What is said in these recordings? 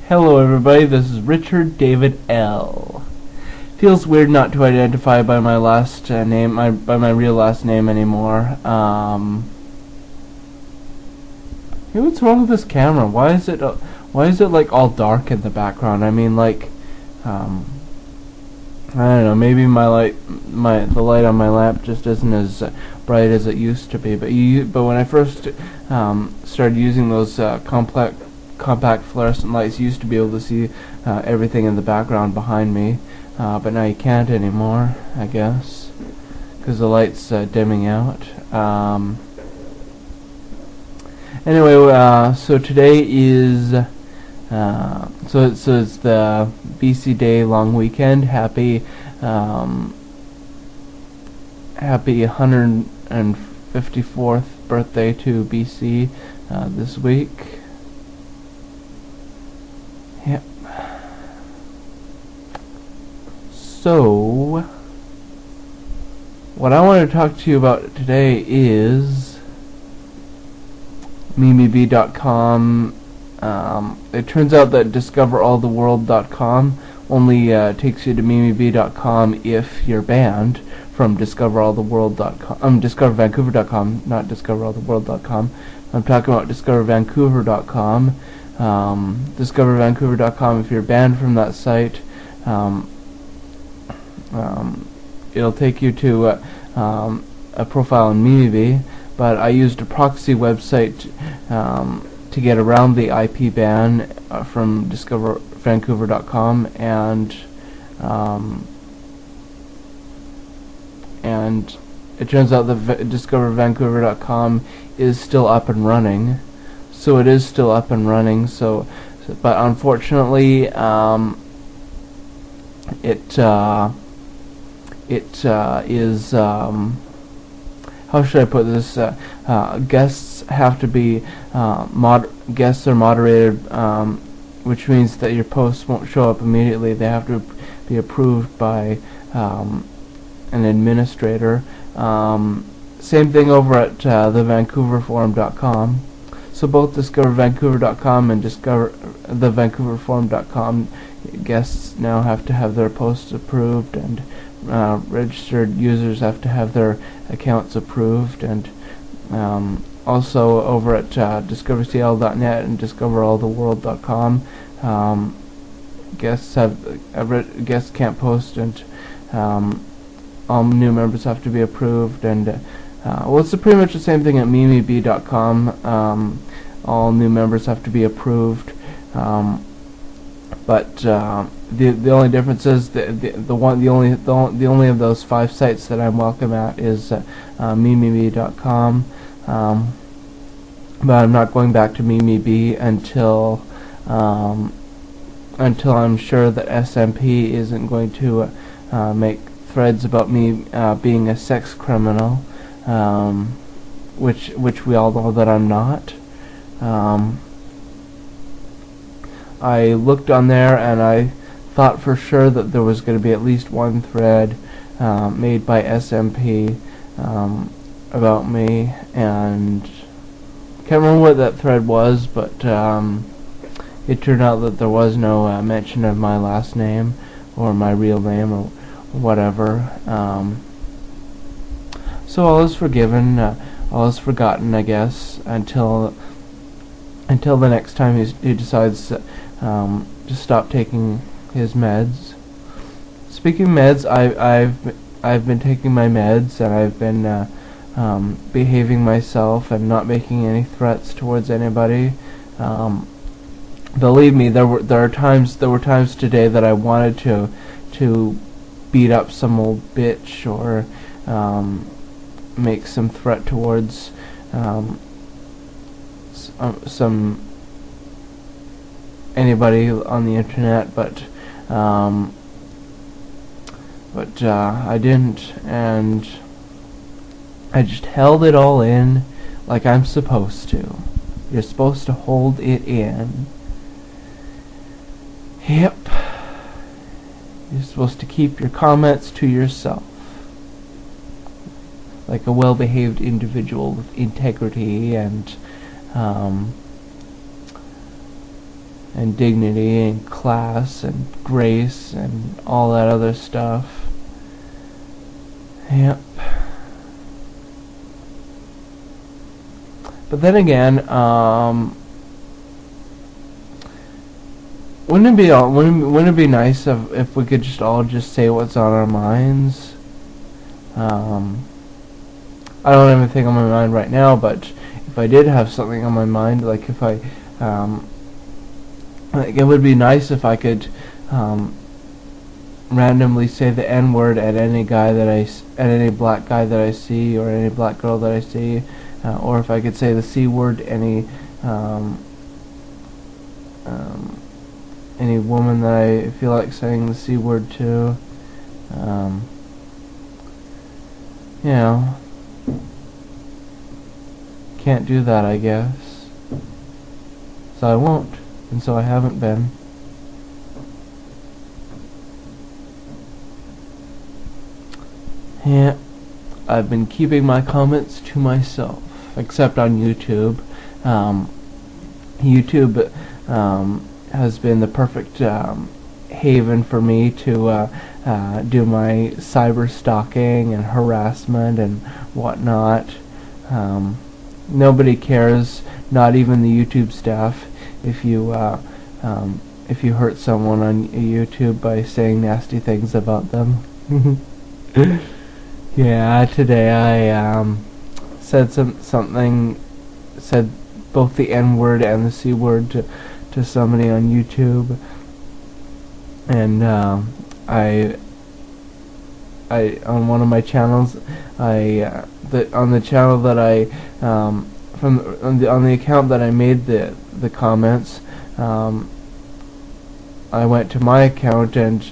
Hello everybody, this is Richard David L. Feels weird not to identify by my last name, by my real last name anymore. Hey, what's wrong with this camera? Why is it like all dark in the background? I mean, like, I don't know. Maybe the light on my lamp just isn't as bright as it used to be. But when I first started using those compact fluorescent lights, you used to be able to see everything in the background behind me, but now you can't anymore, I guess, because the light's dimming out. Anyway, so today is so it's the BC Day long weekend. Happy 154th birthday to BC this week. Yep. So, what I want to talk to you about today is MimiBee.com. It turns out that DiscoverAllTheWorld.com only takes you to MimiBee.com if you're banned from DiscoverAllTheWorld.com. DiscoverVancouver.com, not DiscoverAllTheWorld.com. I'm talking about DiscoverVancouver.com. DiscoverVancouver.com, if you're banned from that site, it'll take you to a profile in MimiBee, but I used a proxy website to get around the IP ban from DiscoverVancouver.com, and it turns out that DiscoverVancouver.com is still up and running. So it is still up and running. But unfortunately, it is. How should I put this? Guests have to be guests are moderated, which means that your posts won't show up immediately. They have to be approved by an administrator. Same thing over at thevancouverforum.com. So both DiscoverVancouver.com and thevancouverforum.com guests now have to have their posts approved, and registered users have to have their accounts approved, and also over at DiscoverCL.net and DiscoverAllTheWorld.com, guests can't post, and all new members have to be approved, and well, it's pretty much the same thing at MimiBee.com. All new members have to be approved, but the only difference is the only of those 5 sites that I'm welcome at is MimiBee.com. But I'm not going back to MimiBee until I'm sure that SMP isn't going to make threads about me being a sex criminal, which we all know that I'm not. I looked on there and I thought for sure that there was going to be at least one thread made by SMP about me, and can't remember what that thread was, but it turned out that there was no mention of my last name or my real name or whatever. So all is forgiven, all is forgotten, I guess, until the next time he decides to stop taking his meds. Speaking of meds, I've been taking my meds, and I've been behaving myself and not making any threats towards anybody. Believe me, there were times today that I wanted to beat up some old bitch or make some threat towards some anybody on the internet, but I didn't, and I just held it all in like I'm supposed to. You're supposed to hold it in. Yep. You're supposed to keep your comments to yourself, like a well-behaved individual with integrity and and dignity and class and grace and all that other stuff. Yep. But then again, wouldn't it be nice if we could just all just say what's on our minds? I don't have anything on my mind right now, but if I did have something on my mind, like if I, like it would be nice if I could randomly say the N-word at any guy at any black guy that I see, or any black girl that I see, or if I could say the C-word to any woman that I feel like saying the C-word to. You know, can't do that, I guess. So I won't, and so I haven't been. Yeah, I've been keeping my comments to myself, except on YouTube. YouTube has been the perfect haven for me to do my cyber stalking and harassment and whatnot. Nobody cares, not even the YouTube staff, if you hurt someone on YouTube by saying nasty things about them. Yeah, today I said said both the N-word and the C-word to somebody on YouTube, and I on one of my channels, on the channel that I on the account that I made the comments, I went to my account and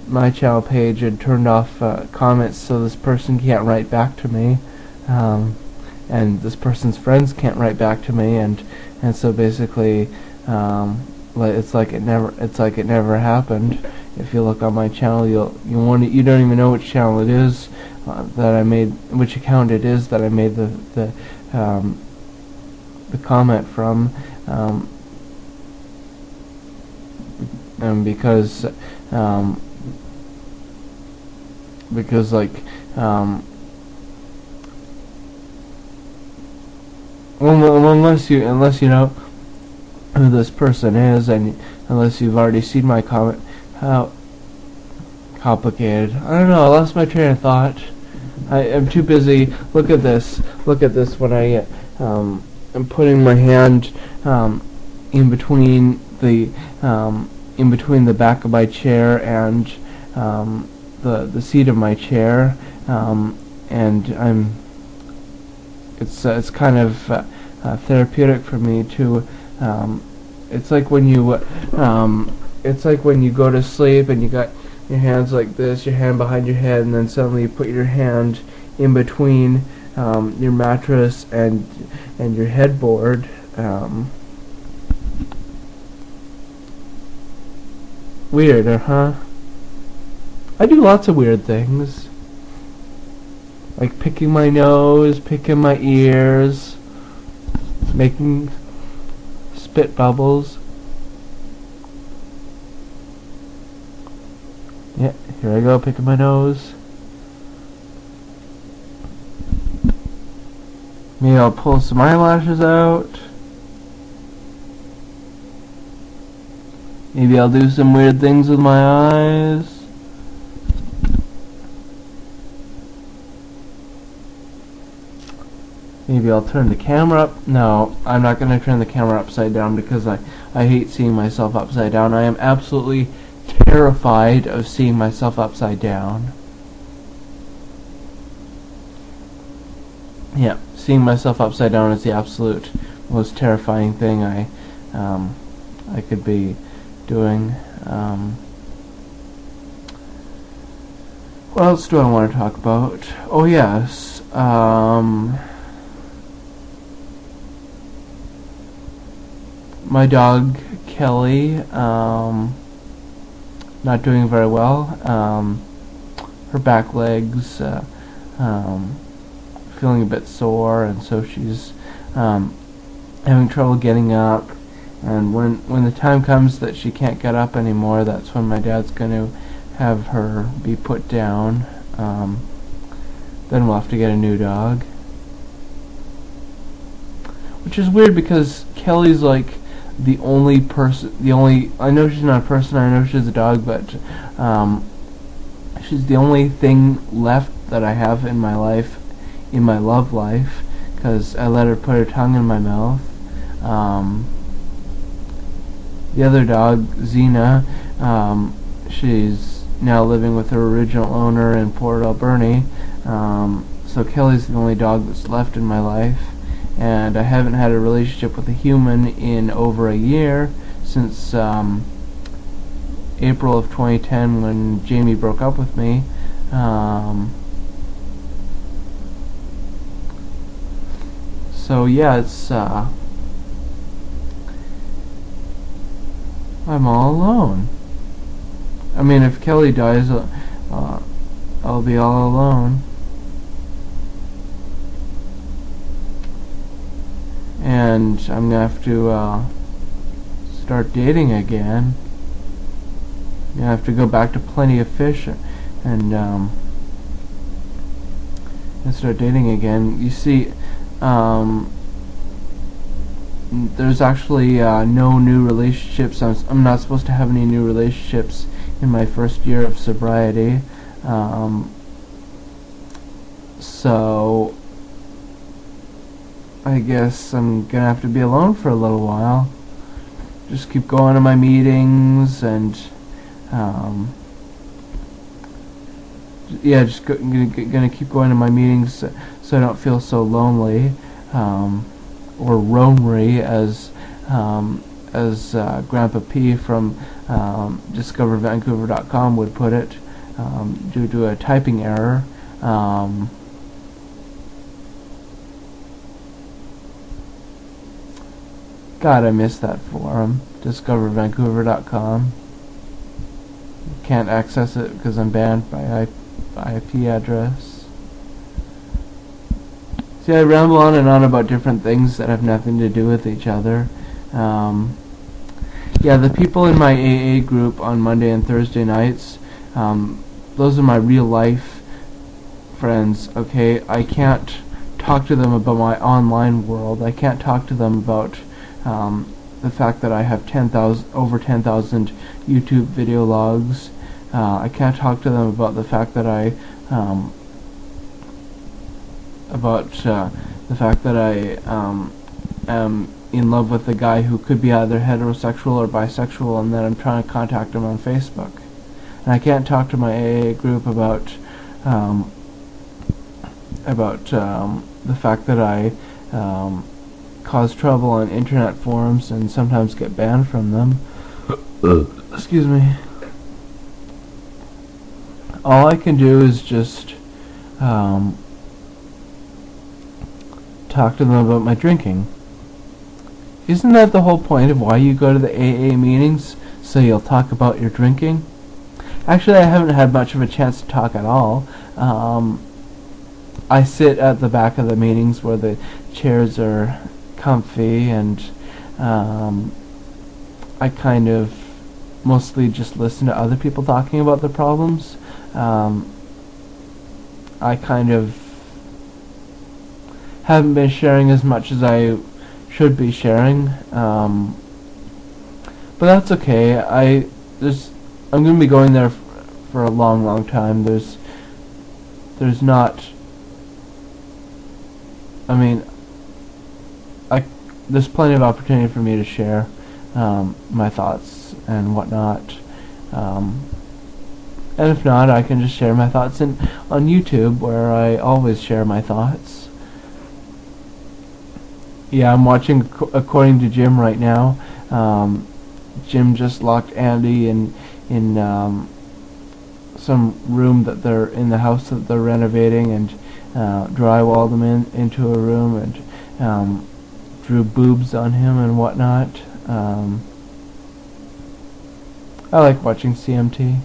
my channel page and turned off comments, so this person can't write back to me, and this person's friends can't write back to me, and so basically it's like it never happened. If you look on my channel, you don't even know which channel it is that I made, which account it is that I made the comment from, and because like unless you know who this person is, and unless you've already seen my comment, how complicated. I don't know, I lost my train of thought. I'm too busy. Look at this when I am putting my hand in between the back of my chair and the seat of my chair, and it's kind of therapeutic for me to it's like when you go to sleep and you got your hands like this, your hand behind your head, and then suddenly you put your hand in between your mattress and your headboard. Weird, huh? I do lots of weird things, like picking my nose, picking my ears, making spit bubbles. Yeah, here I go, picking my nose. Maybe I'll pull some eyelashes out. Maybe I'll do some weird things with my eyes. Maybe I'll turn the camera up. No, I'm not going to turn the camera upside down because I hate seeing myself upside down. I am absolutely terrified of seeing myself upside down. Yeah, seeing myself upside down is the absolute most terrifying thing I could be doing. What else do I want to talk about? Oh yes, my dog Kelly, not doing very well. Her back legs feeling a bit sore, and so she's having trouble getting up, And when the time comes that she can't get up anymore, that's when my dad's going to have her be put down. Then we'll have to get a new dog. Which is weird because Kelly's like the only person, I know she's not a person, I know she's a dog, but she's the only thing left that I have in my life, in my love life, because I let her put her tongue in my mouth. The other dog, Xena, she's now living with her original owner in Port Alberni. So Kelly's the only dog that's left in my life, and I haven't had a relationship with a human in over a year, since April of 2010 when Jamie broke up with me. So yeah, it's I'm all alone. I mean, if Kelly dies, I'll be all alone. And I'm gonna have to start dating again. I have to go back to Plenty of Fish and start dating again. You see, there's actually no new relationships. I'm not supposed to have any new relationships in my first year of sobriety. So I guess I'm gonna have to be alone for a little while. Just keep going to my meetings and yeah, just gonna keep going to my meetings so I don't feel so lonely, or roamery, as Grandpa P from DiscoverVancouver.com would put it, due to a typing error. God, I miss that forum, DiscoverVancouver.com. Can't access it because I'm banned by IP address. See, I ramble on and on about different things that have nothing to do with each other. Yeah, the people in my AA group on Monday and Thursday nights, those are my real life friends, okay? I can't talk to them about my online world. I can't talk to them about the fact that I have over 10,000 YouTube video logs. I can't talk to them about the fact that I am in love with a guy who could be either heterosexual or bisexual, and then I'm trying to contact him on Facebook. And I can't talk to my AA group about the fact that I cause trouble on internet forums and sometimes get banned from them. Excuse me. All I can do is just talk to them about my drinking. Isn't that the whole point of why you go to the AA meetings? So you'll talk about your drinking? Actually, I haven't had much of a chance to talk at all. I sit at the back of the meetings where the chairs are comfy, and I kind of mostly just listen to other people talking about their problems. I kind of haven't been sharing as much as I should be sharing, but that's okay. I'm going to be going there for a long time. There's not, I mean, there's plenty of opportunity for me to share my thoughts and whatnot. And if not, I can just share my thoughts on YouTube, where I always share my thoughts. Yeah, I'm watching According to Jim right now. Jim just locked Andy in some room that they're in the house that they're renovating, and drywalled him into a room, and drew boobs on him and whatnot. I like watching CMT.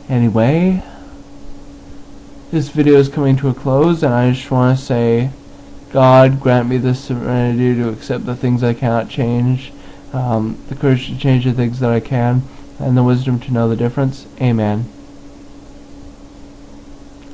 Anyway, this video is coming to a close, and I just want to say God, grant me the serenity to accept the things I cannot change, the courage to change the things that I can, and the wisdom to know the difference. Amen.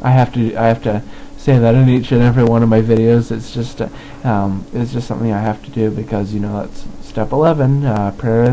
I have to say that in each and every one of my videos. It's just something I have to do because, you know, that's step 11, prayer.